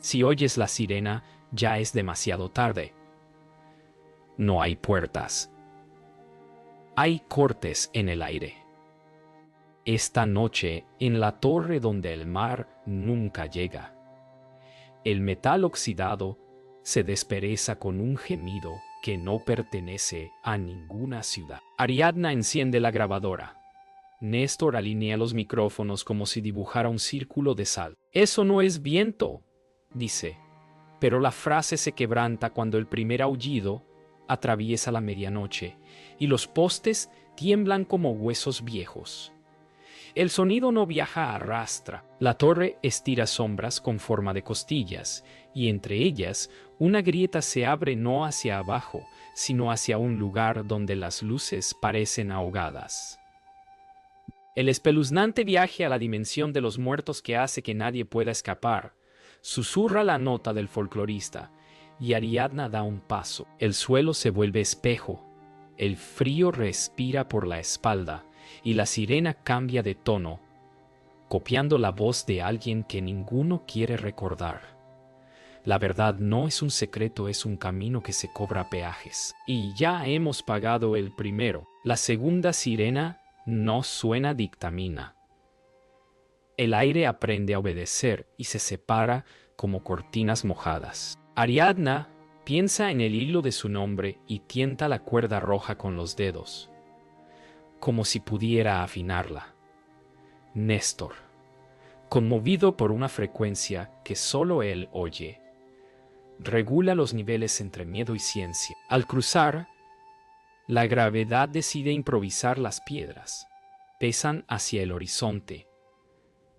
Si oyes la sirena, ya es demasiado tarde. No hay puertas. Hay cortes en el aire. Esta noche, en la torre donde el mar nunca llega, el metal oxidado se despereza con un gemido que no pertenece a ninguna ciudad. Ariadna enciende la grabadora. Néstor alinea los micrófonos como si dibujara un círculo de sal. «Eso no es viento», dice, pero la frase se quebranta cuando el primer aullido atraviesa la medianoche y los postes tiemblan como huesos viejos. El sonido no viaja a rastra. La torre estira sombras con forma de costillas, y entre ellas una grieta se abre no hacia abajo, sino hacia un lugar donde las luces parecen ahogadas. El espeluznante viaje a la dimensión de los muertos que hace que nadie pueda escapar, susurra la nota del folclorista, y Ariadna da un paso. El suelo se vuelve espejo, el frío respira por la espalda, y la sirena cambia de tono, copiando la voz de alguien que ninguno quiere recordar. La verdad no es un secreto, es un camino que se cobra peajes. Y ya hemos pagado el primero. La segunda sirena no suena dictamina. El aire aprende a obedecer y se separa como cortinas mojadas. Ariadna piensa en el hilo de su nombre y tienta la cuerda roja con los dedos, como si pudiera afinarla. Néstor, conmovido por una frecuencia que solo él oye, regula los niveles entre miedo y ciencia. Al cruzar, la gravedad decide improvisar las piedras. Pesan hacia el horizonte.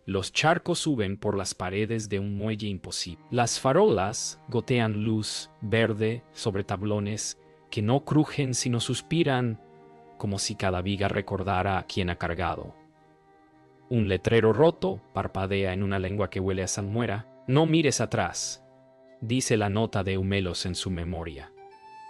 Los charcos suben por las paredes de un muelle imposible. Las farolas gotean luz verde sobre tablones que no crujen sino suspiran, como si cada viga recordara a quien ha cargado. Un letrero roto parpadea en una lengua que huele a salmuera. «No mires atrás», dice la nota de Humelos en su memoria.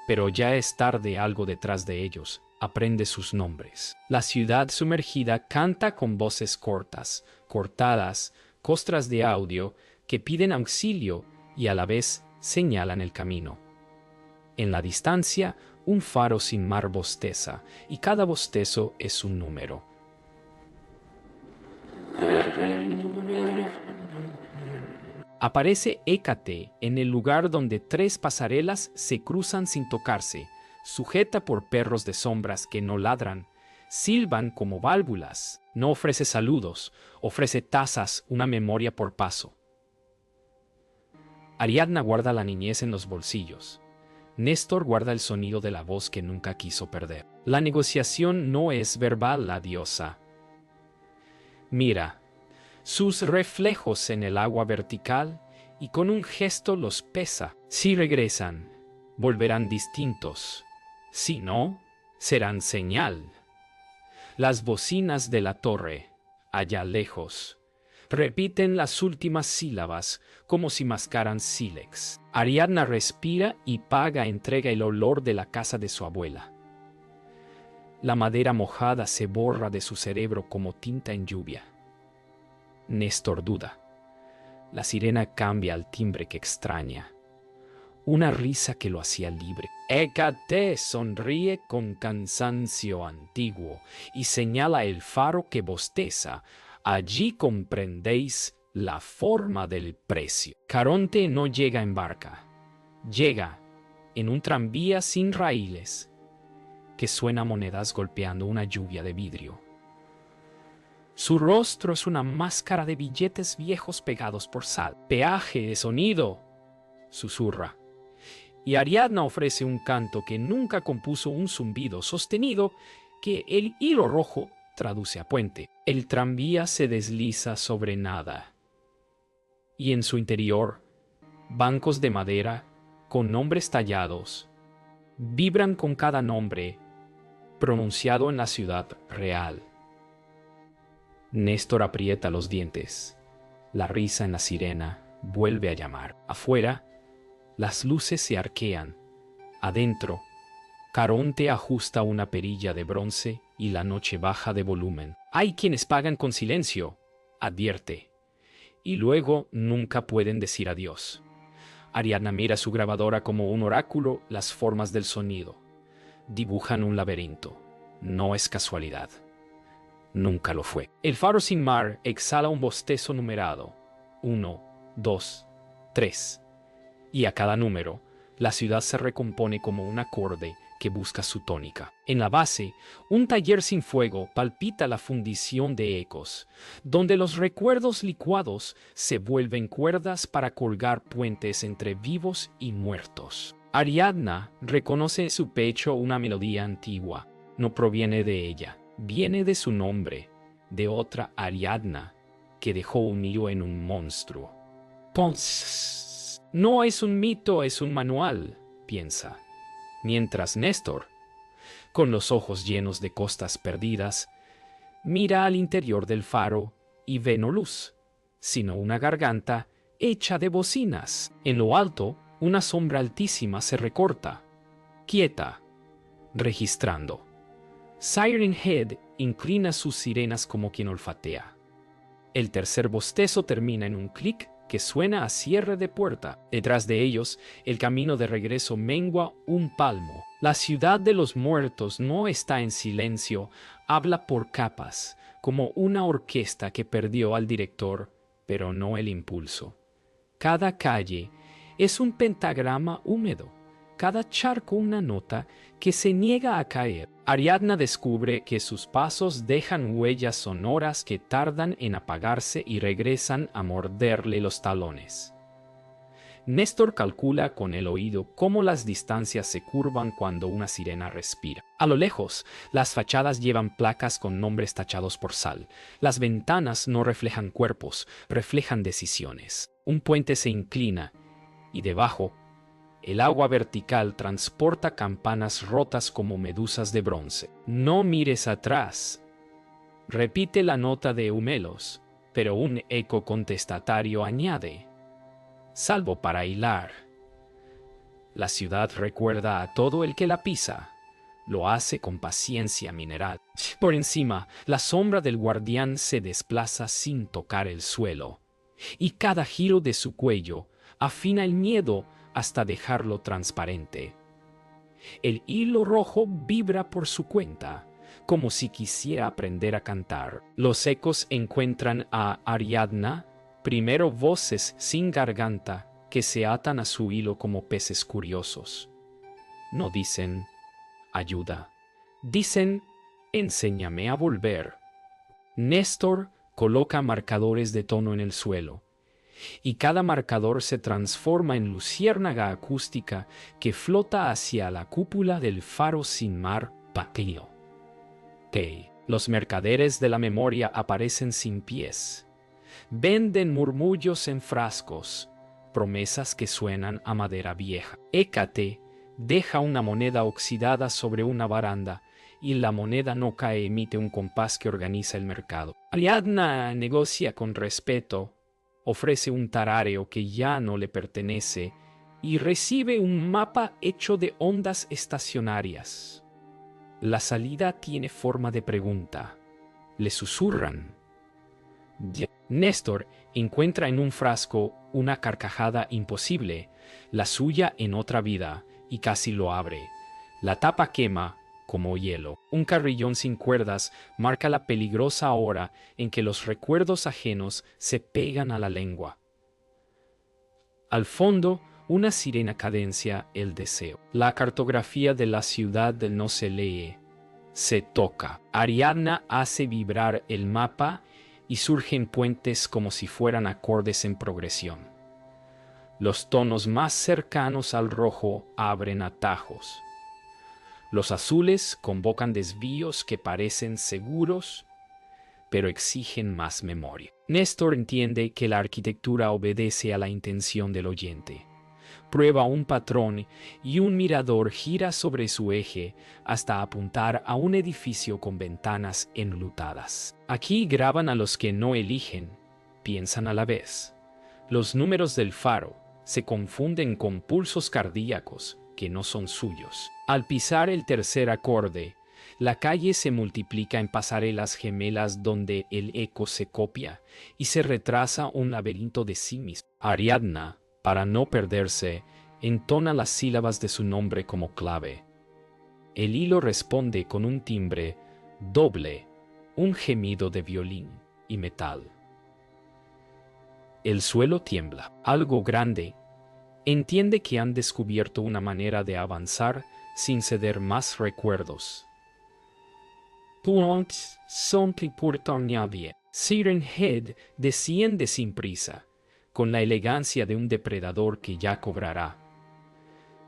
Pero ya es tarde, algo detrás de ellos aprende sus nombres. La ciudad sumergida canta con voces cortadas, costras de audio que piden auxilio y a la vez señalan el camino. En la distancia, un faro sin mar bosteza, y cada bostezo es un número. Aparece Hécate en el lugar donde tres pasarelas se cruzan sin tocarse, sujeta por perros de sombras que no ladran, silban como válvulas. No ofrece saludos, ofrece tazas, una memoria por paso. Ariadna guarda la niñez en los bolsillos. Néstor guarda el sonido de la voz que nunca quiso perder. La negociación no es verbal, la diosa. Mira sus reflejos en el agua vertical y con un gesto los pesa. Si regresan, volverán distintos. Si no, serán señal. Las bocinas de la torre, allá lejos, repiten las últimas sílabas como si mascaran sílex. Ariadna respira y entrega el olor de la casa de su abuela. La madera mojada se borra de su cerebro como tinta en lluvia. Néstor duda. La sirena cambia al timbre que extraña. Una risa que lo hacía libre. Hécate sonríe con cansancio antiguo y señala el faro que bosteza. Allí comprendéis la forma del precio. Caronte no llega en barca. Llega en un tranvía sin raíles que suena monedas golpeando una lluvia de vidrio. Su rostro es una máscara de billetes viejos pegados por sal. «Peaje de sonido», susurra. Y Ariadna ofrece un canto que nunca compuso, un zumbido sostenido que el hilo rojo traduce a puente. El tranvía se desliza sobre nada. Y en su interior, bancos de madera con nombres tallados vibran con cada nombre pronunciado en la ciudad real. Néstor aprieta los dientes. La risa en la sirena vuelve a llamar. Afuera, las luces se arquean. Adentro, Caronte ajusta una perilla de bronce y la noche baja de volumen. Hay quienes pagan con silencio, advierte, y luego nunca pueden decir adiós. Ariadna mira su grabadora como un oráculo, las formas del sonido. Dibujan un laberinto. No es casualidad. Nunca lo fue. El faro sin mar exhala un bostezo numerado. 1, 2, 3. Y a cada número, la ciudad se recompone como un acorde que busca su tónica. En la base, un taller sin fuego palpita la fundición de ecos, donde los recuerdos licuados se vuelven cuerdas para colgar puentes entre vivos y muertos. Ariadna reconoce en su pecho una melodía antigua. No proviene de ella, viene de su nombre, de otra Ariadna que dejó un nido en un monstruo. Pons. No es un mito, es un manual, piensa. Mientras Néstor, con los ojos llenos de costas perdidas, mira al interior del faro y ve no luz, sino una garganta hecha de bocinas. En lo alto, una sombra altísima se recorta, quieta, registrando. Siren Head inclina sus sirenas como quien olfatea. El tercer bostezo termina en un clic que suena a cierre de puerta. Detrás de ellos, el camino de regreso mengua un palmo. La ciudad de los muertos no está en silencio, habla por capas, como una orquesta que perdió al director, pero no el impulso. Cada calle es un pentagrama húmedo, cada charco una nota que se niega a caer. Ariadna descubre que sus pasos dejan huellas sonoras que tardan en apagarse y regresan a morderle los talones. Néstor calcula con el oído cómo las distancias se curvan cuando una sirena respira. A lo lejos, las fachadas llevan placas con nombres tachados por sal. Las ventanas no reflejan cuerpos, reflejan decisiones. Un puente se inclina y debajo, el agua vertical transporta campanas rotas como medusas de bronce. No mires atrás. Repite la nota de Eumelos, pero un eco contestatario añade: salvo para hilar. La ciudad recuerda a todo el que la pisa. Lo hace con paciencia mineral. Por encima, la sombra del guardián se desplaza sin tocar el suelo, y cada giro de su cuello afina el miedo hasta dejarlo transparente. El hilo rojo vibra por su cuenta, como si quisiera aprender a cantar. Los ecos encuentran a Ariadna, primero voces sin garganta que se atan a su hilo como peces curiosos. No dicen ayuda, dicen enséñame a volver. Néstor coloca marcadores de tono en el suelo, y cada marcador se transforma en luciérnaga acústica que flota hacia la cúpula del faro sin mar vacío. Los mercaderes de la memoria aparecen sin pies. Venden murmullos en frascos, promesas que suenan a madera vieja. Hécate deja una moneda oxidada sobre una baranda, y la moneda no cae, emite un compás que organiza el mercado. Ariadna negocia con respeto, ofrece un taráreo que ya no le pertenece y recibe un mapa hecho de ondas estacionarias. La salida tiene forma de pregunta. Le susurran. Néstor encuentra en un frasco una carcajada imposible, la suya en otra vida, y casi lo abre. La tapa quema como hielo. Un carrillón sin cuerdas marca la peligrosa hora en que los recuerdos ajenos se pegan a la lengua. Al fondo, una sirena cadencia el deseo. La cartografía de la ciudad no se lee, se toca. Ariadna hace vibrar el mapa y surgen puentes como si fueran acordes en progresión. Los tonos más cercanos al rojo abren atajos. Los azules convocan desvíos que parecen seguros, pero exigen más memoria. Néstor entiende que la arquitectura obedece a la intención del oyente. Prueba un patrón y un mirador gira sobre su eje hasta apuntar a un edificio con ventanas enlutadas. Aquí graban a los que no eligen, piensan a la vez. Los números del faro se confunden con pulsos cardíacos que no son suyos. Al pisar el tercer acorde, la calle se multiplica en pasarelas gemelas donde el eco se copia y se retrasa un laberinto de sí mismo. Ariadna Para no perderse, entona las sílabas de su nombre como clave. El hilo responde con un timbre doble, un gemido de violín y metal. El suelo tiembla. Algo grande entiende que han descubierto una manera de avanzar sin ceder más recuerdos. Siren Head desciende sin prisa, con la elegancia de un depredador que ya cobrará.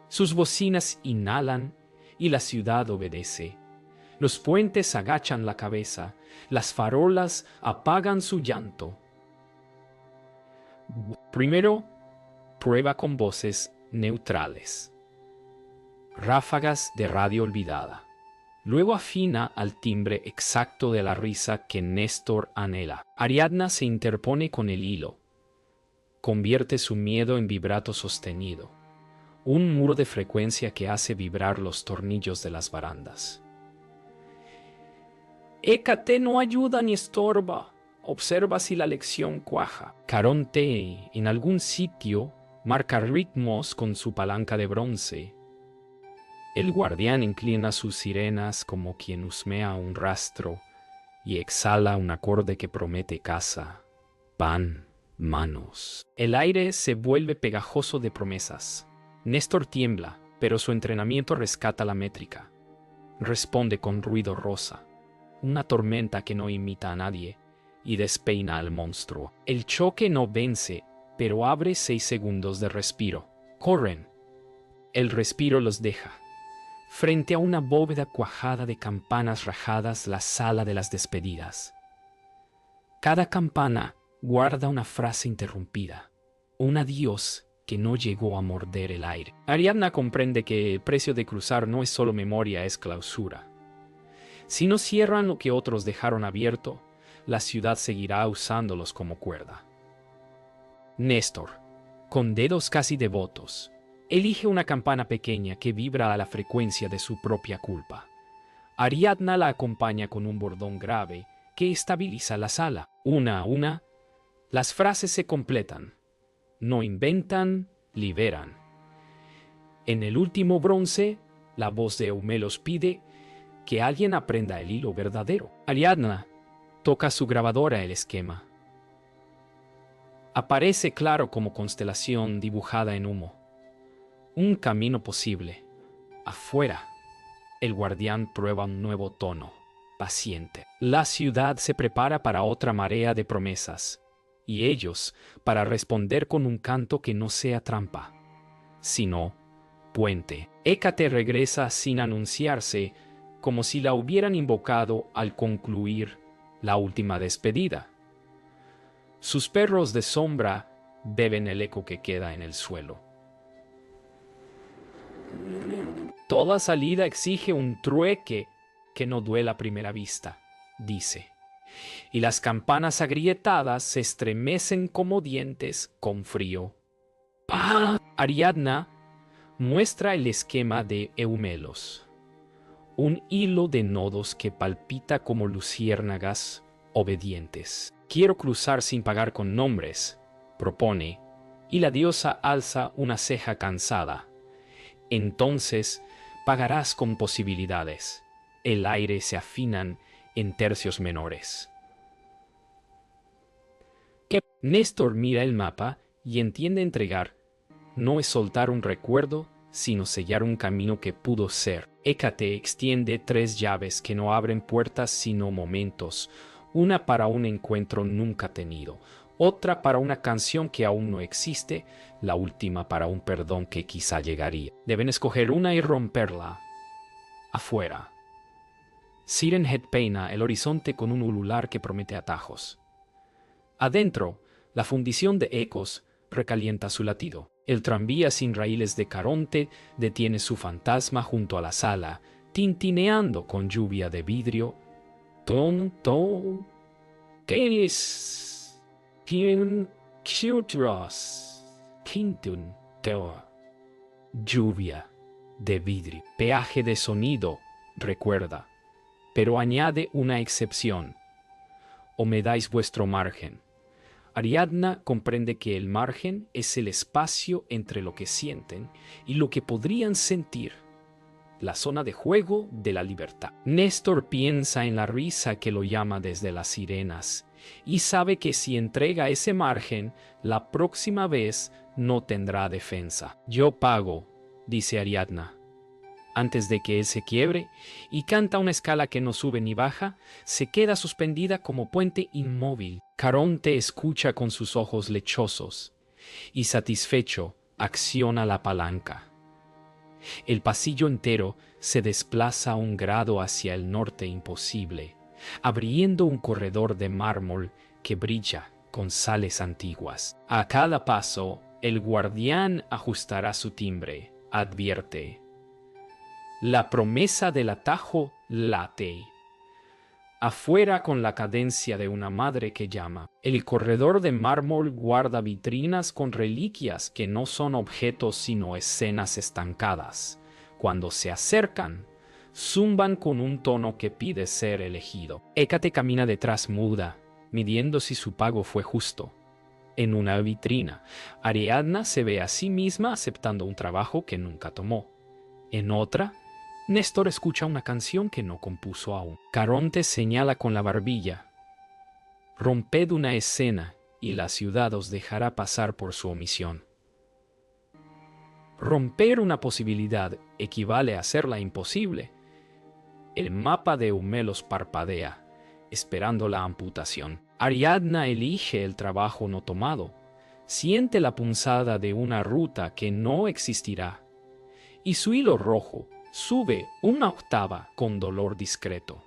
Sus bocinas inhalan y la ciudad obedece. Los puentes agachan la cabeza, las farolas apagan su llanto. Primero, prueba con voces neutrales. Ráfagas de radio olvidada. Luego afina al timbre exacto de la risa que Néstor anhela. Ariadna se interpone con el hilo. Convierte su miedo en vibrato sostenido. Un muro de frecuencia que hace vibrar los tornillos de las barandas. Hécate no ayuda ni estorba. Observa si la lección cuaja. Caronte, en algún sitio, marca ritmos con su palanca de bronce. El guardián inclina sus sirenas como quien husmea un rastro y exhala un acorde que promete casa, pan, manos. El aire se vuelve pegajoso de promesas. Néstor tiembla, pero su entrenamiento rescata la métrica. Responde con ruido rosa, una tormenta que no imita a nadie y despeina al monstruo. El choque no vence, pero abre 6 segundos de respiro. Corren. El respiro los deja. Frente a una bóveda cuajada de campanas rajadas, la sala de las despedidas. Cada campana guarda una frase interrumpida, un adiós que no llegó a morder el aire. Ariadna comprende que el precio de cruzar no es solo memoria, es clausura. Si no cierran lo que otros dejaron abierto, la ciudad seguirá usándolos como cuerda. Néstor, con dedos casi devotos, elige una campana pequeña que vibra a la frecuencia de su propia culpa. Ariadna la acompaña con un bordón grave que estabiliza la sala. Una a una, las frases se completan. No inventan, liberan. En el último bronce, la voz de Eumelos pide que alguien aprenda el hilo verdadero. Ariadna toca su grabadora el esquema. Aparece claro como constelación dibujada en humo. Un camino posible. Afuera, el guardián prueba un nuevo tono, paciente. La ciudad se prepara para otra marea de promesas, y ellos para responder con un canto que no sea trampa, sino puente. Hécate regresa sin anunciarse, como si la hubieran invocado al concluir la última despedida. Sus perros de sombra beben el eco que queda en el suelo. Toda salida exige un trueque que no duela a primera vista, dice. Y las campanas agrietadas se estremecen como dientes con frío. ¡Pah! Ariadna muestra el esquema de Eumelos. Un hilo de nodos que palpita como luciérnagas obedientes. Quiero cruzar sin pagar con nombres, propone, y la diosa alza una ceja cansada. Entonces pagarás con posibilidades. El aire se afinan en tercios menores. Néstor mira el mapa y entiende entregar. No es soltar un recuerdo, sino sellar un camino que pudo ser. Hécate extiende 3 llaves que no abren puertas sino momentos. Una para un encuentro nunca tenido, otra para una canción que aún no existe, la última para un perdón que quizá llegaría. Deben escoger una y romperla. Afuera. Siren Head peina el horizonte con un ulular que promete atajos. Adentro, la fundición de ecos recalienta su latido. El tranvía sin raíles de Caronte detiene su fantasma junto a la sala, tintineando con lluvia de vidrio. Tonto, ¿qué es? ¿Quién? Chutros, Quintun, Teo. Lluvia de vidrio. Peaje de sonido, recuerda, pero añade una excepción. O me dais vuestro margen. Ariadna comprende que el margen es el espacio entre lo que sienten y lo que podrían sentir, la zona de juego de la libertad. Néstor piensa en la risa que lo llama desde las sirenas y sabe que si entrega ese margen, la próxima vez no tendrá defensa. Yo pago, dice Ariadna. Antes de que él se quiebre y canta una escala que no sube ni baja, se queda suspendida como puente inmóvil. Caronte escucha con sus ojos lechosos y satisfecho acciona la palanca. El pasillo entero se desplaza a un grado hacia el norte imposible, abriendo un corredor de mármol que brilla con sales antiguas. A cada paso, el guardián ajustará su timbre, advierte. La promesa del atajo late. Afuera con la cadencia de una madre que llama. El corredor de mármol guarda vitrinas con reliquias que no son objetos sino escenas estancadas. Cuando se acercan, zumban con un tono que pide ser elegido. Hécate camina detrás muda, midiendo si su pago fue justo. En una vitrina, Ariadna se ve a sí misma aceptando un trabajo que nunca tomó. En otra, Néstor escucha una canción que no compuso aún. Caronte señala con la barbilla. Romped una escena y la ciudad os dejará pasar por su omisión. Romper una posibilidad equivale a hacerla imposible. El mapa de Eumelos parpadea, esperando la amputación. Ariadna elige el trabajo no tomado. Siente la punzada de una ruta que no existirá. Y su hilo rojo sube una octava con dolor discreto.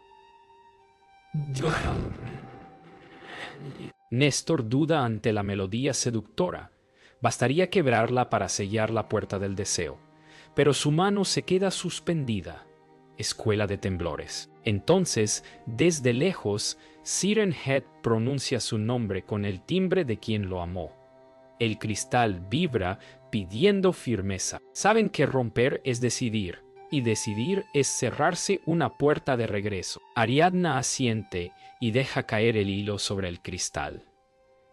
Néstor duda ante la melodía seductora. Bastaría quebrarla para sellar la puerta del deseo. Pero su mano se queda suspendida. Escuela de temblores. Entonces, desde lejos, Siren Head pronuncia su nombre con el timbre de quien lo amó. El cristal vibra pidiendo firmeza. Saben que romper es decidir, y decidir es cerrarse una puerta de regreso. Ariadna asiente y deja caer el hilo sobre el cristal.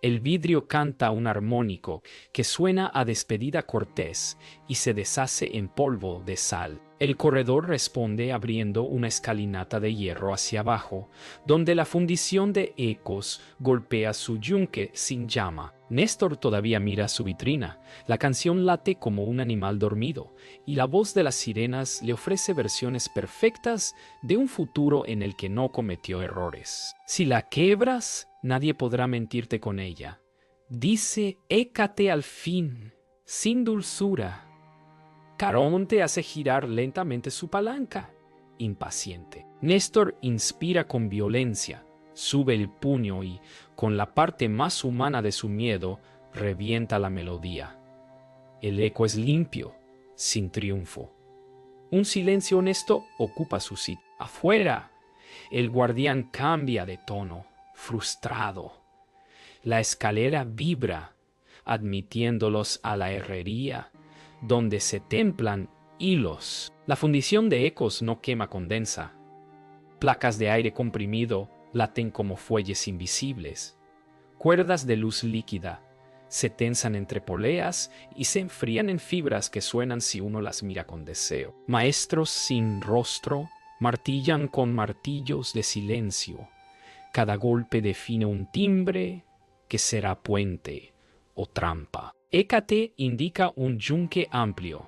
El vidrio canta un armónico que suena a despedida cortés y se deshace en polvo de sal. El corredor responde abriendo una escalinata de hierro hacia abajo, donde la fundición de ecos golpea su yunque sin llama. Néstor todavía mira su vitrina. La canción late como un animal dormido, y la voz de las sirenas le ofrece versiones perfectas de un futuro en el que no cometió errores. Si la quebras, nadie podrá mentirte con ella. Dice Hécate al fin, sin dulzura. Caronte hace girar lentamente su palanca, impaciente. Néstor inspira con violencia, sube el puño y, con la parte más humana de su miedo, revienta la melodía. El eco es limpio, sin triunfo. Un silencio honesto ocupa su sitio. Afuera, el guardián cambia de tono, frustrado. La escalera vibra, admitiéndolos a la herrería, donde se templan hilos. La fundición de ecos no quema condensa. Placas de aire comprimido laten como fuelles invisibles. Cuerdas de luz líquida se tensan entre poleas y se enfrían en fibras que suenan si uno las mira con deseo. Maestros sin rostro martillan con martillos de silencio. Cada golpe define un timbre que será puente o trampa. Hécate indica un yunque amplio,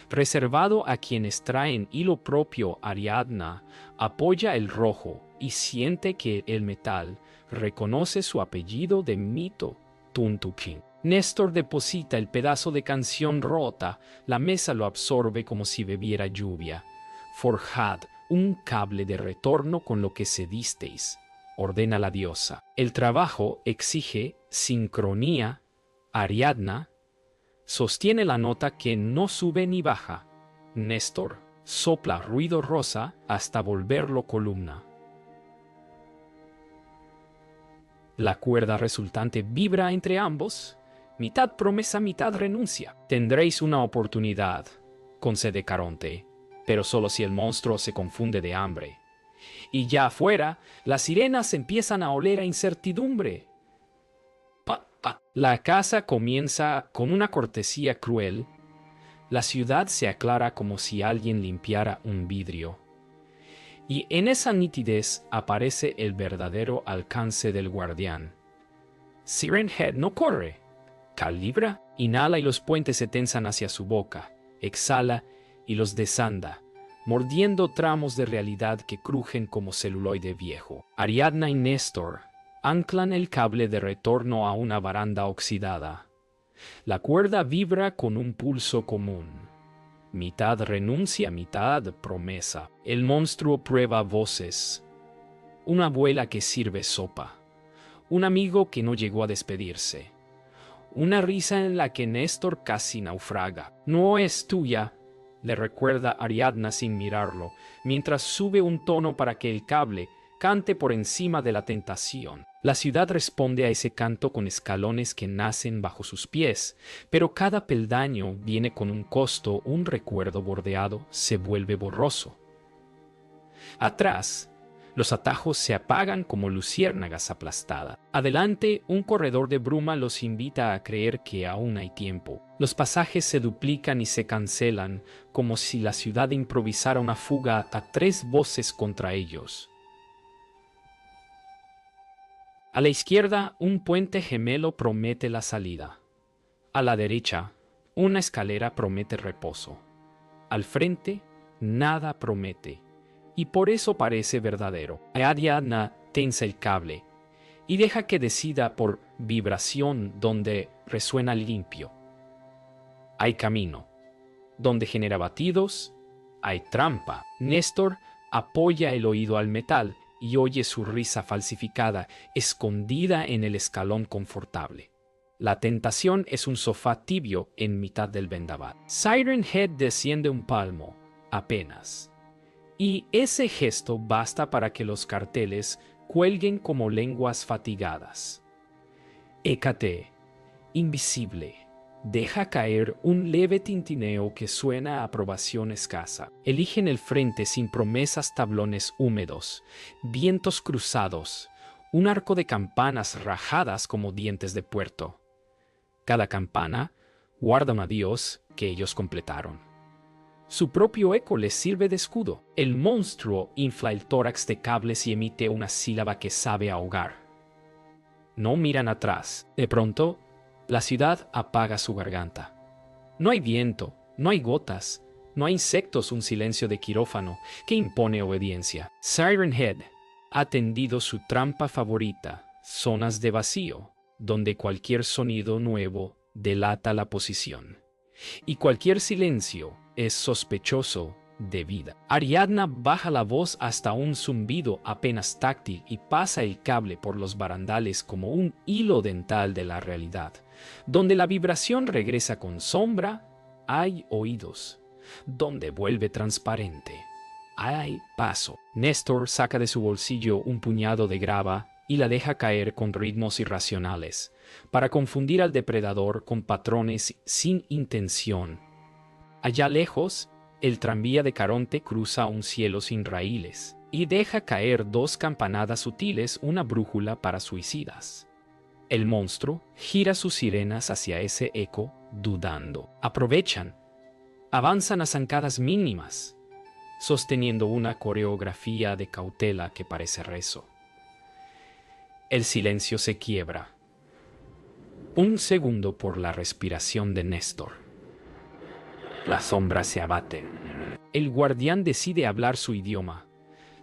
reservado a quienes traen hilo propio. Ariadna apoya el rojo y siente que el metal reconoce su apellido de mito, Tuntukin. Néstor deposita el pedazo de canción rota, la mesa lo absorbe como si bebiera lluvia. Forjad un cable de retorno con lo que cedisteis, ordena la diosa. El trabajo exige sincronía. Ariadna sostiene la nota que no sube ni baja. Néstor sopla ruido rosa hasta volverlo columna. La cuerda resultante vibra entre ambos. Mitad promesa, mitad renuncia. Tendréis una oportunidad, concede Caronte, pero solo si el monstruo se confunde de hambre. Y ya afuera, las sirenas empiezan a oler a incertidumbre. La casa comienza con una cortesía cruel. La ciudad se aclara como si alguien limpiara un vidrio. Y en esa nitidez aparece el verdadero alcance del guardián. Siren Head no corre. Calibra, inhala y los puentes se tensan hacia su boca. Exhala y los desanda, mordiendo tramos de realidad que crujen como celuloide viejo. Ariadna y Néstor anclan el cable de retorno a una baranda oxidada. La cuerda vibra con un pulso común. Mitad renuncia, mitad promesa. El monstruo prueba voces. Una abuela que sirve sopa. Un amigo que no llegó a despedirse. Una risa en la que Néstor casi naufraga. No es tuya, le recuerda Ariadna sin mirarlo, mientras sube un tono para que el cable cante por encima de la tentación. La ciudad responde a ese canto con escalones que nacen bajo sus pies, pero cada peldaño viene con un costo, un recuerdo bordeado se vuelve borroso. Atrás, los atajos se apagan como luciérnagas aplastadas. Adelante, un corredor de bruma los invita a creer que aún hay tiempo. Los pasajes se duplican y se cancelan, como si la ciudad improvisara una fuga a 3 voces contra ellos. A la izquierda, un puente gemelo promete la salida. A la derecha, una escalera promete reposo. Al frente, nada promete. Y por eso parece verdadero. Ariadna tensa el cable y deja que decida por vibración donde resuena limpio. Hay camino. Donde genera batidos, hay trampa. Néstor apoya el oído al metal y oye su risa falsificada, escondida en el escalón confortable. La tentación es un sofá tibio en mitad del vendaval. Siren Head desciende un palmo, apenas. Y ese gesto basta para que los carteles cuelguen como lenguas fatigadas. Hécate, invisible, deja caer un leve tintineo que suena a aprobación escasa. Eligen el frente sin promesas tablones húmedos, vientos cruzados, un arco de campanas rajadas como dientes de puerto. Cada campana guarda un adiós que ellos completaron. Su propio eco les sirve de escudo. El monstruo infla el tórax de cables y emite una sílaba que sabe ahogar. No miran atrás. De pronto, la ciudad apaga su garganta. No hay viento, no hay gotas, no hay insectos, un silencio de quirófano que impone obediencia. Siren Head ha tendido su trampa favorita, zonas de vacío, donde cualquier sonido nuevo delata la posición. Y cualquier silencio es sospechoso de vida. Ariadna baja la voz hasta un zumbido apenas táctil y pasa el cable por los barandales como un hilo dental de la realidad. Donde la vibración regresa con sombra, hay oídos. Donde vuelve transparente, hay paso. Néstor saca de su bolsillo un puñado de grava y la deja caer con ritmos irracionales, para confundir al depredador con patrones sin intención. Allá lejos, el tranvía de Caronte cruza un cielo sin raíles y deja caer 2 campanadas sutiles, una brújula para suicidas. El monstruo gira sus sirenas hacia ese eco, dudando. Aprovechan. Avanzan a zancadas mínimas, sosteniendo una coreografía de cautela que parece rezo. El silencio se quiebra. Un segundo por la respiración de Néstor. Las sombras se abaten. El guardián decide hablar su idioma.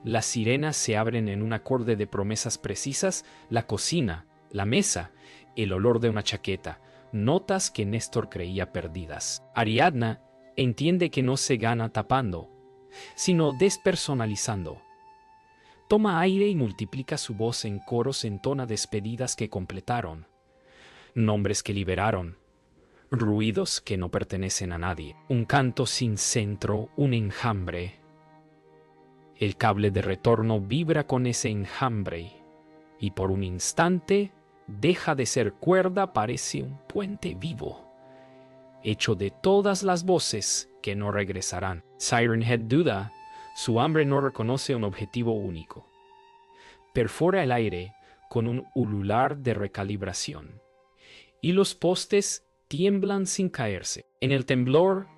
Las sirenas se abren en un acorde de promesas precisas, la cocina, la mesa, el olor de una chaqueta, notas que Néstor creía perdidas. Ariadna entiende que no se gana tapando, sino despersonalizando. Toma aire y multiplica su voz en coros, entona despedidas que completaron, nombres que liberaron, ruidos que no pertenecen a nadie, un canto sin centro, un enjambre. El cable de retorno vibra con ese enjambre y por un instante deja de ser cuerda, parece un puente vivo, hecho de todas las voces que no regresarán. Siren Head duda, su hambre no reconoce un objetivo único. Perfora el aire con un ulular de recalibración y los postes tiemblan sin caerse. En el temblor,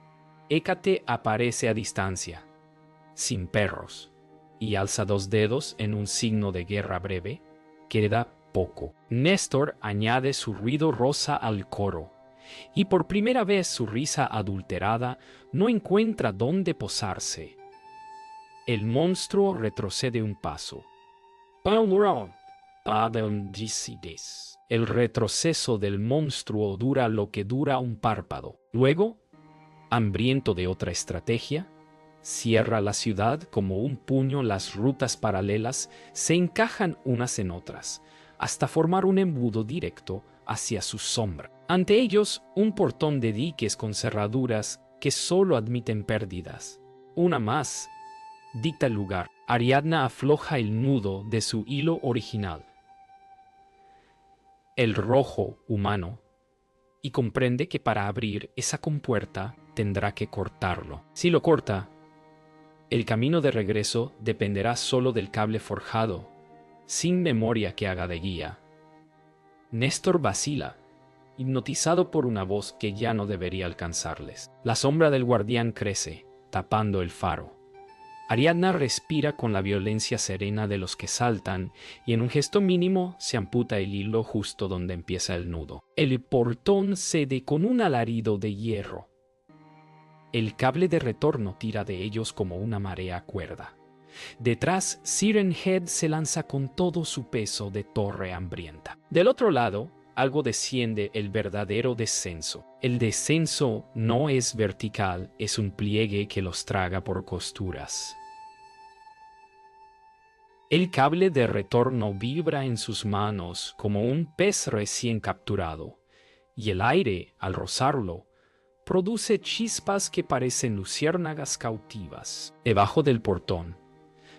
Hécate aparece a distancia, sin perros, y alza 2 dedos en un signo de guerra breve. Queda poco. Néstor añade su ruido rosa al coro, y por primera vez su risa adulterada no encuentra dónde posarse. El monstruo retrocede un paso. El retroceso del monstruo dura lo que dura un párpado. Luego, hambriento de otra estrategia, cierra la ciudad como un puño. Las rutas paralelas se encajan unas en otras, hasta formar un embudo directo hacia su sombra. Ante ellos, un portón de diques con cerraduras que solo admiten pérdidas. Una más dicta el lugar. Ariadna afloja el nudo de su hilo original, el rojo humano, y comprende que para abrir esa compuerta tendrá que cortarlo. Si lo corta, el camino de regreso dependerá solo del cable forjado, sin memoria que haga de guía. Néstor vacila, hipnotizado por una voz que ya no debería alcanzarles. La sombra del guardián crece, tapando el faro. Ariadna respira con la violencia serena de los que saltan y en un gesto mínimo se amputa el hilo justo donde empieza el nudo. El portón cede con un alarido de hierro. El cable de retorno tira de ellos como una marea cuerda. Detrás, Siren Head se lanza con todo su peso de torre hambrienta. Del otro lado, algo desciende, el verdadero descenso. El descenso no es vertical, es un pliegue que los traga por costuras. El cable de retorno vibra en sus manos como un pez recién capturado, y el aire, al rozarlo, produce chispas que parecen luciérnagas cautivas. Debajo del portón,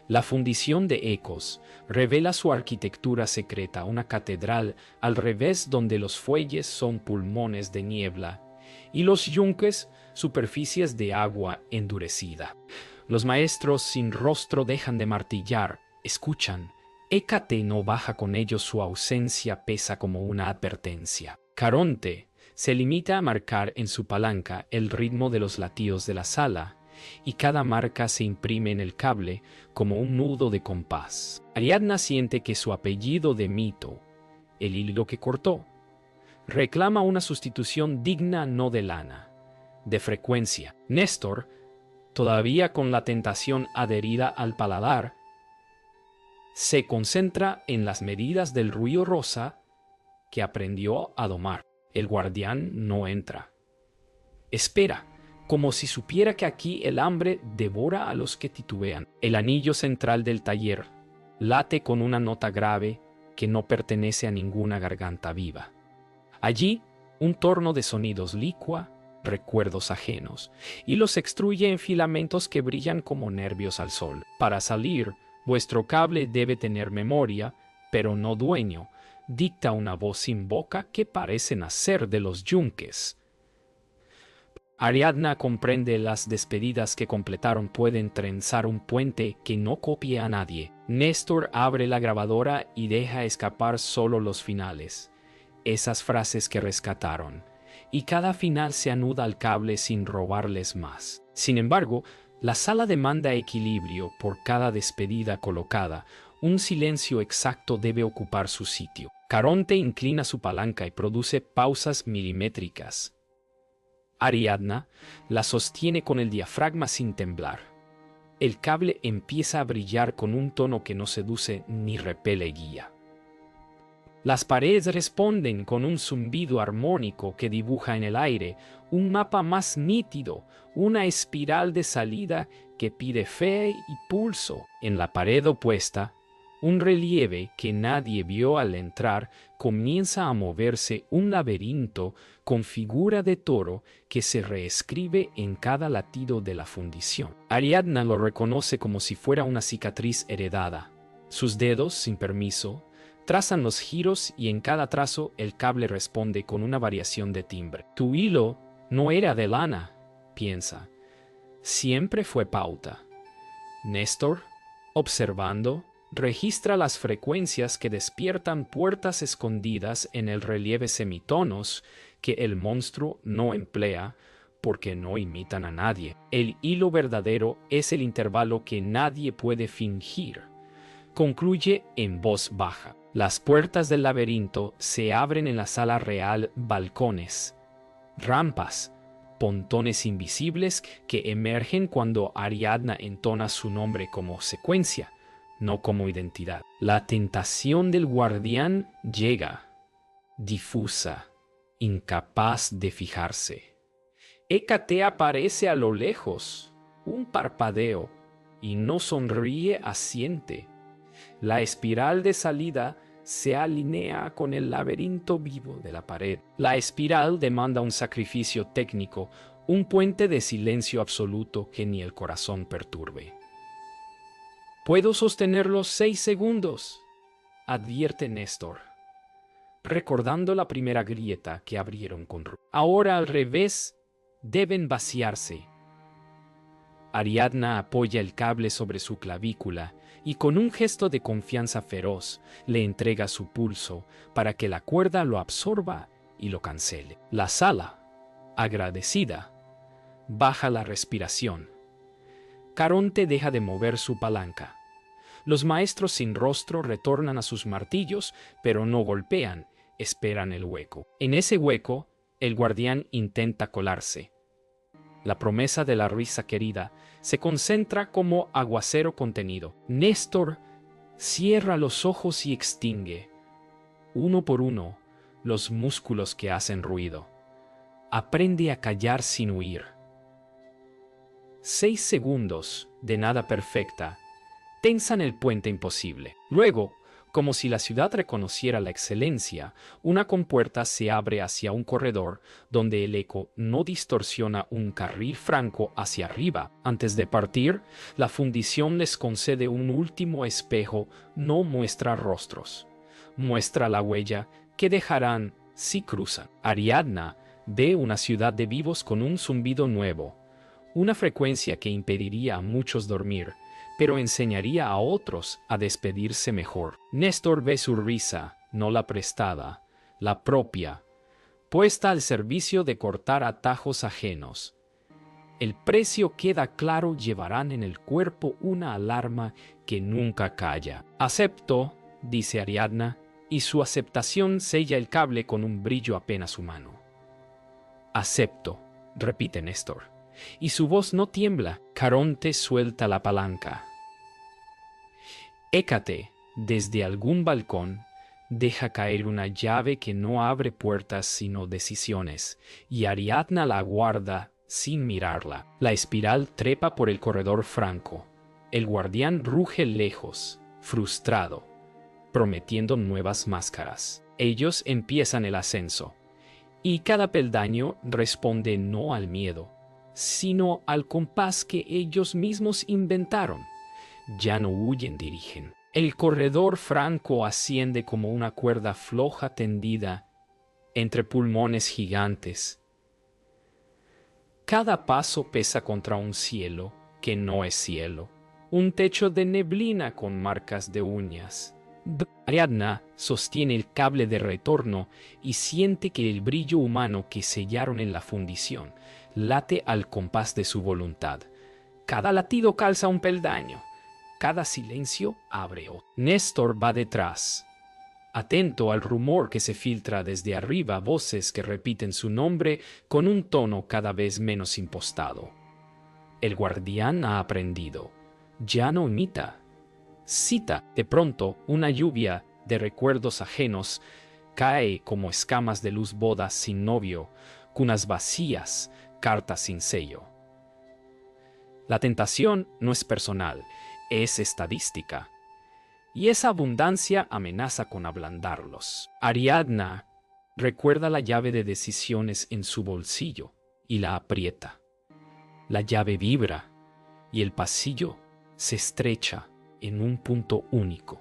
la fundición de ecos revela su arquitectura secreta, una catedral al revés donde los fuelles son pulmones de niebla y los yunques superficies de agua endurecida. Los maestros sin rostro dejan de martillar, escuchan. Hécate no baja con ellos, su ausencia pesa como una advertencia. Caronte se limita a marcar en su palanca el ritmo de los latidos de la sala, y cada marca se imprime en el cable como un nudo de compás. Ariadna siente que su apellido de mito, el hilo que cortó, reclama una sustitución digna no de lana, de frecuencia. Néstor, todavía con la tentación adherida al paladar, se concentra en las medidas del ruido rosa que aprendió a domar. El guardián no entra. Espera, como si supiera que aquí el hambre devora a los que titubean. El anillo central del taller late con una nota grave que no pertenece a ninguna garganta viva. Allí, un torno de sonidos licua recuerdos ajenos y los extruye en filamentos que brillan como nervios al sol. Para salir, vuestro cable debe tener memoria, pero no dueño, dicta una voz sin boca que parece nacer de los yunques. Ariadna comprende las despedidas que completaron pueden trenzar un puente que no copie a nadie. Néstor abre la grabadora y deja escapar solo los finales, esas frases que rescataron, y cada final se anuda al cable sin robarles más. Sin embargo, la sala demanda equilibrio por cada despedida colocada. Un silencio exacto debe ocupar su sitio. Caronte inclina su palanca y produce pausas milimétricas. Ariadna la sostiene con el diafragma sin temblar. El cable empieza a brillar con un tono que no seduce ni repele guía. Las paredes responden con un zumbido armónico que dibuja en el aire un mapa más nítido, una espiral de salida que pide fe y pulso. En la pared opuesta, un relieve que nadie vio al entrar comienza a moverse, un laberinto con figura de toro que se reescribe en cada latido de la fundición. Ariadna lo reconoce como si fuera una cicatriz heredada. Sus dedos, sin permiso, trazan los giros y en cada trazo el cable responde con una variación de timbre. Tu hilo no era de lana, piensa. Siempre fue pauta. Néstor, observando, registra las frecuencias que despiertan puertas escondidas en el relieve semitonos que el monstruo no emplea porque no imitan a nadie. El hilo verdadero es el intervalo que nadie puede fingir. Concluye en voz baja. Las puertas del laberinto se abren en la sala real, balcones, rampas, pontones invisibles que emergen cuando Ariadna entona su nombre como secuencia, no como identidad. La tentación del guardián llega, difusa, incapaz de fijarse. Hécate aparece a lo lejos, un parpadeo, y no sonríe, asiente. La espiral de salida se alinea con el laberinto vivo de la pared. La espiral demanda un sacrificio técnico, un puente de silencio absoluto que ni el corazón perturbe. «Puedo sostenerlo 6 segundos», advierte Néstor, recordando la primera grieta que abrieron con Ru. Ahora al revés, deben vaciarse. Ariadna apoya el cable sobre su clavícula y con un gesto de confianza feroz le entrega su pulso para que la cuerda lo absorba y lo cancele. La sala, agradecida, baja la respiración. Caronte deja de mover su palanca. Los maestros sin rostro retornan a sus martillos, pero no golpean, esperan el hueco. En ese hueco, el guardián intenta colarse. La promesa de la risa querida se concentra como aguacero contenido. Néstor cierra los ojos y extingue, uno por uno, los músculos que hacen ruido. Aprende a callar sin huir. 6 segundos de nada perfecta tensan el puente imposible. Luego, como si la ciudad reconociera la excelencia, una compuerta se abre hacia un corredor donde el eco no distorsiona un carril franco hacia arriba. Antes de partir, la fundición les concede un último espejo. No muestra rostros, muestra la huella que dejarán si cruzan. Ariadna ve una ciudad de vivos con un zumbido nuevo, una frecuencia que impediría a muchos dormir, pero enseñaría a otros a despedirse mejor. Néstor ve su risa, no la prestada, la propia, puesta al servicio de cortar atajos ajenos. El precio queda claro: llevarán en el cuerpo una alarma que nunca calla. «Acepto», dice Ariadna, y su aceptación sella el cable con un brillo apenas humano. «Acepto», repite Néstor, y su voz no tiembla. Caronte suelta la palanca. Hécate, desde algún balcón, deja caer una llave que no abre puertas sino decisiones, y Ariadna la guarda sin mirarla. La espiral trepa por el corredor franco. El guardián ruge lejos, frustrado, prometiendo nuevas máscaras. Ellos empiezan el ascenso, y cada peldaño responde no al miedo, sino al compás que ellos mismos inventaron. Ya no huyen, dirigen. El corredor franco asciende como una cuerda floja tendida entre pulmones gigantes. Cada paso pesa contra un cielo que no es cielo, un techo de neblina con marcas de uñas. Ariadna sostiene el cable de retorno y siente que el brillo humano que sellaron en la fundición late al compás de su voluntad. Cada latido calza un peldaño, cada silencio abre otro. Néstor va detrás, atento al rumor que se filtra desde arriba, voces que repiten su nombre con un tono cada vez menos impostado. El guardián ha aprendido, ya no imita, cita. De pronto, una lluvia de recuerdos ajenos cae como escamas de luz: bodas sin novio, cunas vacías, cartas sin sello. La tentación no es personal, es estadística, y esa abundancia amenaza con ablandarlos. Ariadna recuerda la llave de decisiones en su bolsillo y la aprieta. La llave vibra y el pasillo se estrecha en un punto único,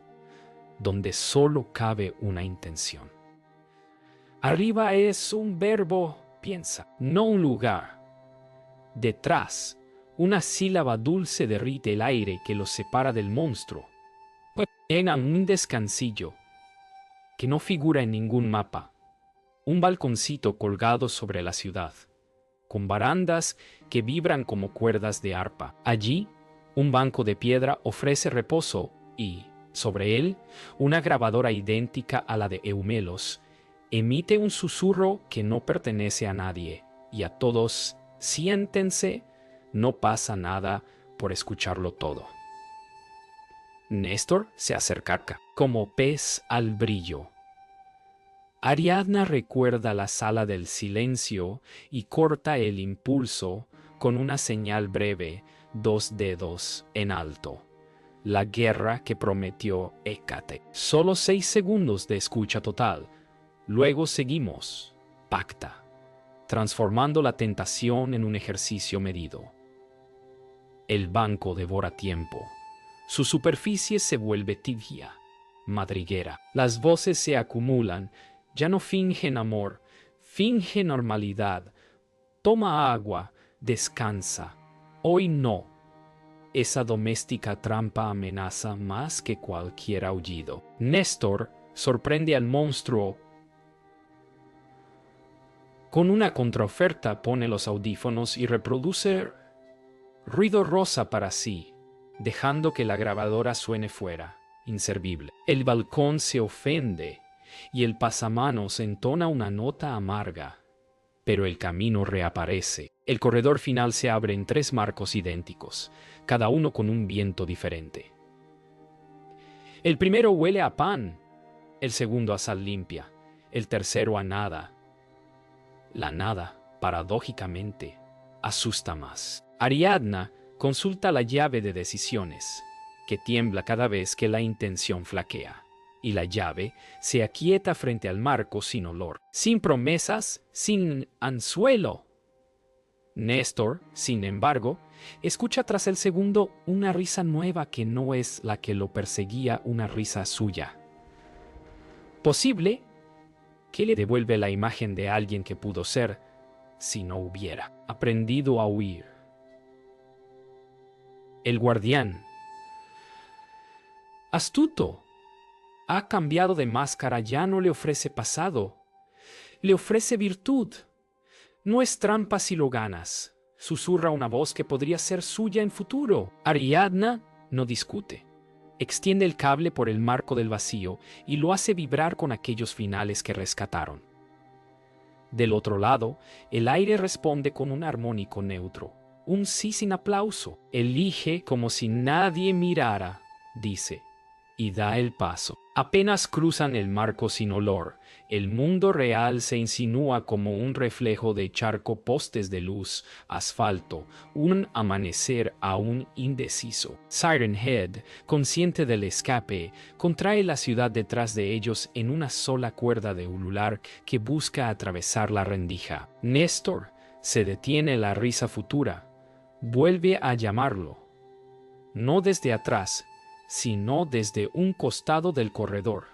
donde solo cabe una intención. Arriba es un verbo, piensa, no un lugar. Detrás, una sílaba dulce derrite el aire que los separa del monstruo. En un descansillo, que no figura en ningún mapa, un balconcito colgado sobre la ciudad, con barandas que vibran como cuerdas de arpa. Allí, un banco de piedra ofrece reposo y, sobre él, una grabadora idéntica a la de Eumelos emite un susurro que no pertenece a nadie y a todos: siéntense, no pasa nada por escucharlo todo. Néstor se acerca como pez al brillo. Ariadna recuerda la sala del silencio y corta el impulso con una señal breve, 2 dedos en alto. La guerra que prometió Hécate. Solo 6 segundos de escucha total. Luego seguimos. Pacta, transformando la tentación en un ejercicio medido. El banco devora tiempo. Su superficie se vuelve tibia, madriguera. Las voces se acumulan. Ya no fingen amor, finge normalidad. Toma agua, descansa. Hoy no. Esa doméstica trampa amenaza más que cualquier aullido. Néstor sorprende al monstruo. Con una contraoferta pone los audífonos y reproduce ruido rosa para sí, dejando que la grabadora suene fuera, inservible. El balcón se ofende y el pasamanos entona una nota amarga, pero el camino reaparece. El corredor final se abre en 3 marcos idénticos, cada uno con un viento diferente. El primero huele a pan, el segundo a sal limpia, el tercero a nada. La nada, paradójicamente, asusta más. Ariadna consulta la llave de decisiones, que tiembla cada vez que la intención flaquea. Y la llave se aquieta frente al marco sin olor, sin promesas, sin anzuelo. Néstor, sin embargo, escucha tras el segundo una risa nueva que no es la que lo perseguía, una risa suya. Posible que le devuelve la imagen de alguien que pudo ser si no hubiera aprendido a huir. El guardián, astuto, ha cambiado de máscara, ya no le ofrece pasado, le ofrece virtud. No es trampa si lo ganas, susurra una voz que podría ser suya en futuro. Ariadna no discute. Extiende el cable por el marco del vacío y lo hace vibrar con aquellos finales que rescataron. Del otro lado, el aire responde con un armónico neutro, un sí sin aplauso. Elige como si nadie mirara, dice, y da el paso. Apenas cruzan el marco sin olor, el mundo real se insinúa como un reflejo de charco, postes de luz, asfalto, un amanecer aún indeciso. Siren Head, consciente del escape, contrae la ciudad detrás de ellos en una sola cuerda de ulular que busca atravesar la rendija. Néstor se detiene la risa futura, vuelve a llamarlo. No desde atrás, sino desde un costado del corredor,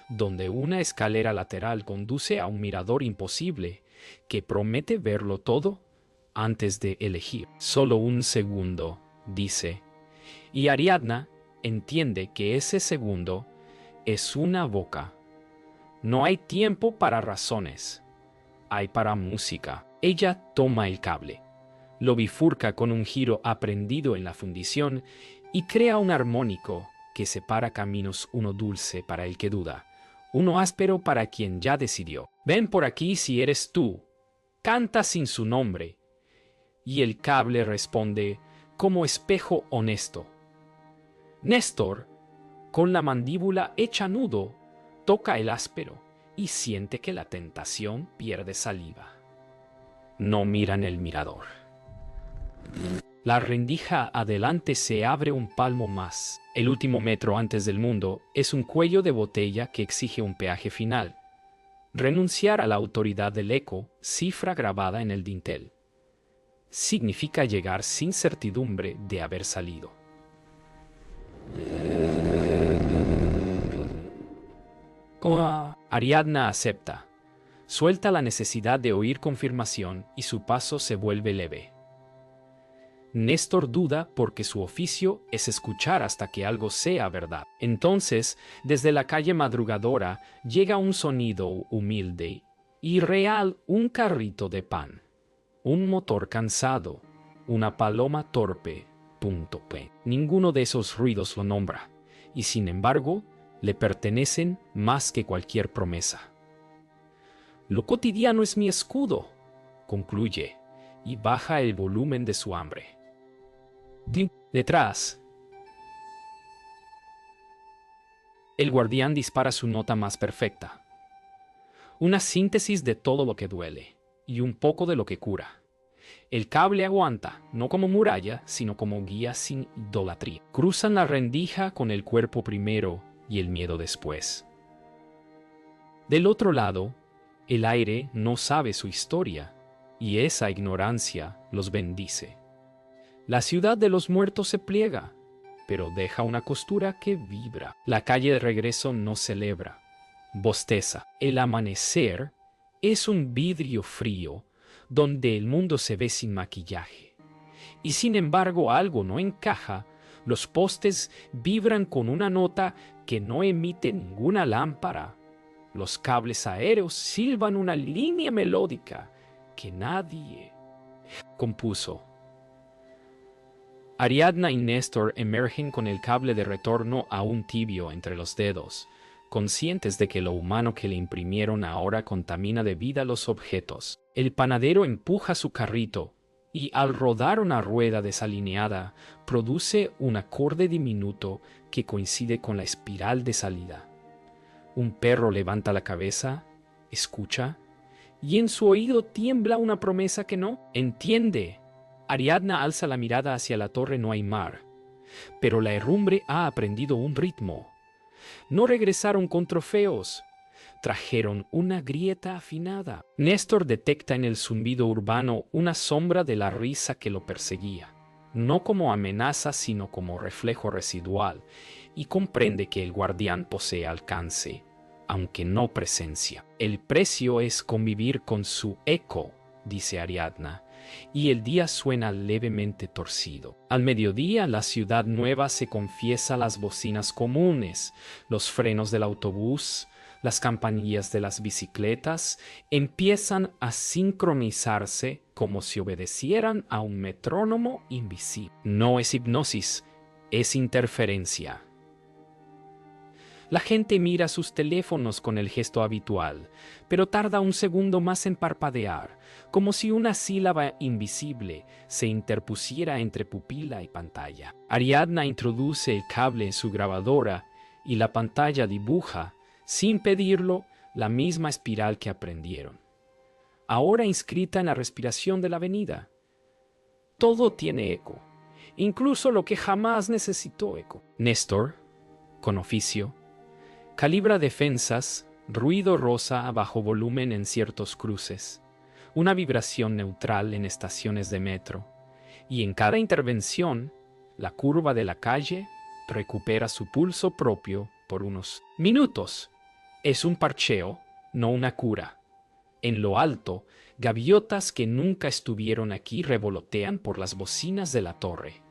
donde una escalera lateral conduce a un mirador imposible que promete verlo todo antes de elegir. Solo un segundo, dice, y Ariadna entiende que ese segundo es una boca. No hay tiempo para razones, hay para música. Ella toma el cable, lo bifurca con un giro aprendido en la fundición y crea un armónico que separa caminos, uno dulce para el que duda, uno áspero para quien ya decidió. Ven por aquí si eres tú, canta sin su nombre. Y el cable responde como espejo honesto. Néstor, con la mandíbula hecha nudo, toca el áspero y siente que la tentación pierde saliva. No miran el mirador. La rendija adelante se abre un palmo más. El último metro antes del mundo es un cuello de botella que exige un peaje final. Renunciar a la autoridad del eco, cifra grabada en el dintel, significa llegar sin certidumbre de haber salido. Ariadna acepta. Suelta la necesidad de oír confirmación y su paso se vuelve leve. Néstor duda porque su oficio es escuchar hasta que algo sea verdad. Entonces, desde la calle Madrugadora llega un sonido humilde y real, un carrito de pan, un motor cansado, una paloma torpe. P. Ninguno de esos ruidos lo nombra, y sin embargo, le pertenecen más que cualquier promesa. Lo cotidiano es mi escudo, concluye, y baja el volumen de su hambre. Detrás, el guardián dispara su nota más perfecta. Una síntesis de todo lo que duele y un poco de lo que cura. El cable aguanta, no como muralla, sino como guía sin idolatría. Cruzan la rendija con el cuerpo primero y el miedo después. Del otro lado, el aire no sabe su historia, y esa ignorancia los bendice. La ciudad de los muertos se pliega, pero deja una costura que vibra. La calle de regreso no celebra, bosteza. El amanecer es un vidrio frío donde el mundo se ve sin maquillaje. Y sin embargo algo no encaja, los postes vibran con una nota que no emite ninguna lámpara. Los cables aéreos silban una línea melódica que nadie compuso. Ariadna y Néstor emergen con el cable de retorno aún tibio entre los dedos, conscientes de que lo humano que le imprimieron ahora contamina de vida los objetos. El panadero empuja su carrito y al rodar una rueda desalineada produce un acorde diminuto que coincide con la espiral de salida. Un perro levanta la cabeza, escucha, y en su oído tiembla una promesa que no entiende. Ariadna alza la mirada hacia la torre No hay mar, pero la herrumbre ha aprendido un ritmo. No regresaron con trofeos, trajeron una grieta afinada. Néstor detecta en el zumbido urbano una sombra de la risa que lo perseguía, no como amenaza sino como reflejo residual, y comprende que el guardián posee alcance, aunque no presencia. El precio es convivir con su eco, dice Ariadna, y el día suena levemente torcido. Al mediodía, la ciudad nueva se confiesa las bocinas comunes, los frenos del autobús, las campanillas de las bicicletas empiezan a sincronizarse como si obedecieran a un metrónomo invisible. No es hipnosis, es interferencia. La gente mira sus teléfonos con el gesto habitual, pero tarda un segundo más en parpadear, como si una sílaba invisible se interpusiera entre pupila y pantalla. Ariadna introduce el cable en su grabadora y la pantalla dibuja, sin pedirlo, la misma espiral que aprendieron, ahora inscrita en la respiración de la avenida. Todo tiene eco, incluso lo que jamás necesitó eco. Néstor, con oficio, calibra defensas, ruido rosa a bajo volumen en ciertos cruces, una vibración neutral en estaciones de metro, y en cada intervención, la curva de la calle recupera su pulso propio por unos minutos. Es un parcheo, no una cura. En lo alto, gaviotas que nunca estuvieron aquí revolotean por las bocinas de la torre,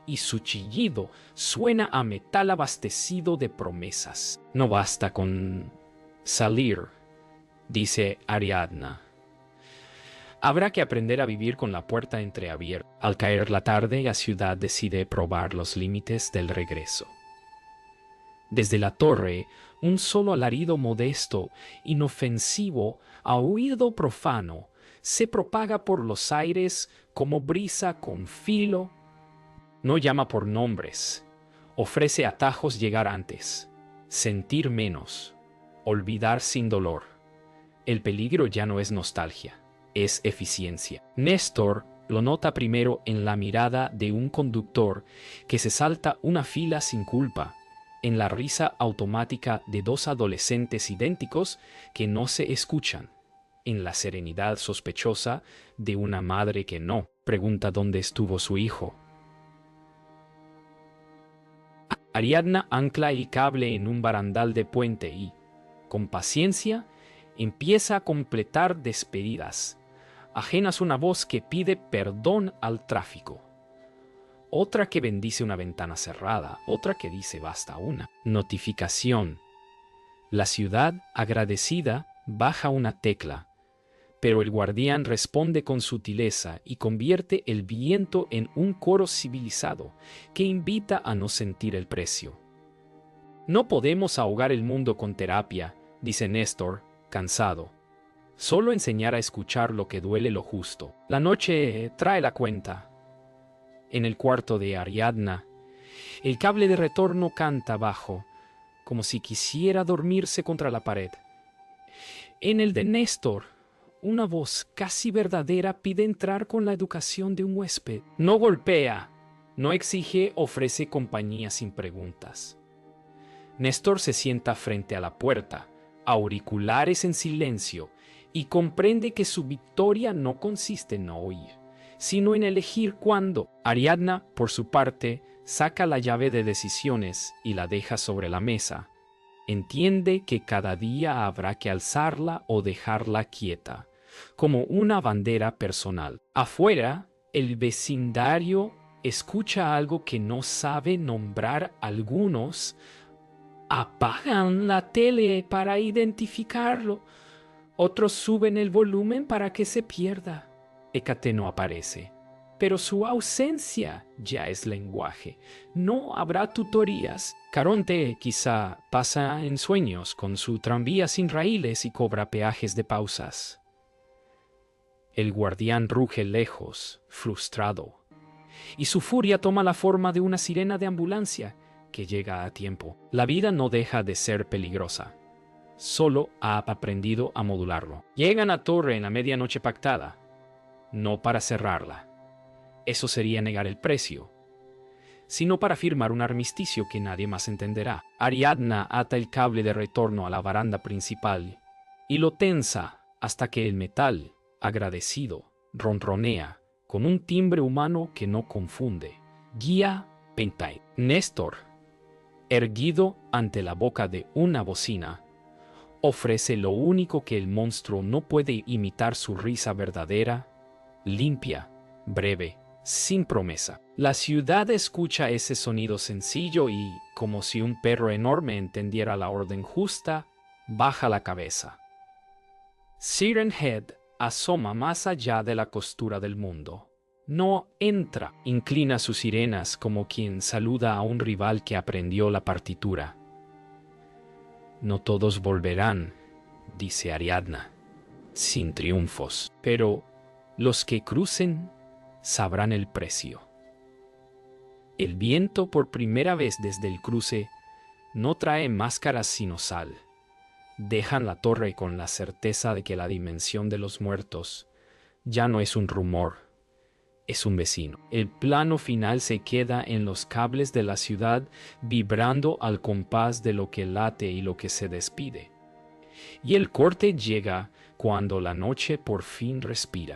y su chillido suena a metal abastecido de promesas. No basta con salir, dice Ariadna. Habrá que aprender a vivir con la puerta entreabierta. Al caer la tarde, la ciudad decide probar los límites del regreso. Desde la torre, un solo alarido modesto, inofensivo, a oído profano, se propaga por los aires como brisa con filo. No llama por nombres, ofrece atajos llegar antes, sentir menos, olvidar sin dolor. El peligro ya no es nostalgia, es eficiencia. Néstor lo nota primero en la mirada de un conductor que se salta una fila sin culpa, en la risa automática de dos adolescentes idénticos que no se escuchan, en la serenidad sospechosa de una madre que no pregunta dónde estuvo su hijo. Ariadna ancla el cable en un barandal de puente y, con paciencia, empieza a completar despedidas, ajenas a una voz que pide perdón al tráfico. otra que bendice una ventana cerrada, otra que dice basta una. Notificación. La ciudad, agradecida, baja una tecla, pero el guardián responde con sutileza y convierte el viento en un coro civilizado que invita a no sentir el precio. No podemos ahogar el mundo con terapia, dice Néstor, cansado. Solo enseñar a escuchar lo que duele lo justo. La noche trae la cuenta. En el cuarto de Ariadna, el cable de retorno canta bajo, como si quisiera dormirse contra la pared. En el de Néstor, una voz casi verdadera pide entrar con la educación de un huésped. No golpea, no exige, ofrece compañía sin preguntas. Néstor se sienta frente a la puerta, auriculares en silencio, y comprende que su victoria no consiste en no oír, sino en elegir cuándo. Ariadna, por su parte, saca la llave de decisiones y la deja sobre la mesa. Entiende que cada día habrá que alzarla o dejarla quieta, como una bandera personal. Afuera, el vecindario escucha algo que no sabe nombrar. Algunos apagan la tele para identificarlo. Otros suben el volumen para que se pierda. Hécate no aparece, pero su ausencia ya es lenguaje. No habrá tutorías. Caronte quizá pasa en sueños con su tranvía sin raíles y cobra peajes de pausas. El guardián ruge lejos, frustrado, y su furia toma la forma de una sirena de ambulancia que llega a tiempo. La vida no deja de ser peligrosa. Solo ha aprendido a modularlo. Llegan a torre en la medianoche pactada, no para cerrarla. Eso sería negar el precio, sino para firmar un armisticio que nadie más entenderá. Ariadna ata el cable de retorno a la baranda principal y lo tensa hasta que el metal, agradecido, ronronea con un timbre humano que no confunde. Guía Pentai. Néstor, erguido ante la boca de una bocina, ofrece lo único que el monstruo no puede imitar: su risa verdadera, limpia, breve, sin promesa. La ciudad escucha ese sonido sencillo y, como si un perro enorme entendiera la orden justa, baja la cabeza. Siren Head asoma más allá de la costura del mundo. No entra, inclina sus sirenas como quien saluda a un rival que aprendió la partitura. No todos volverán, dice Ariadna, sin triunfos, pero los que crucen sabrán el precio. El viento, por primera vez desde el cruce, no trae máscaras sino sal. Dejan la torre con la certeza de que la dimensión de los muertos ya no es un rumor, es un vecino. El plano final se queda en los cables de la ciudad, vibrando al compás de lo que late y lo que se despide. Y el corte llega cuando la noche por fin respira.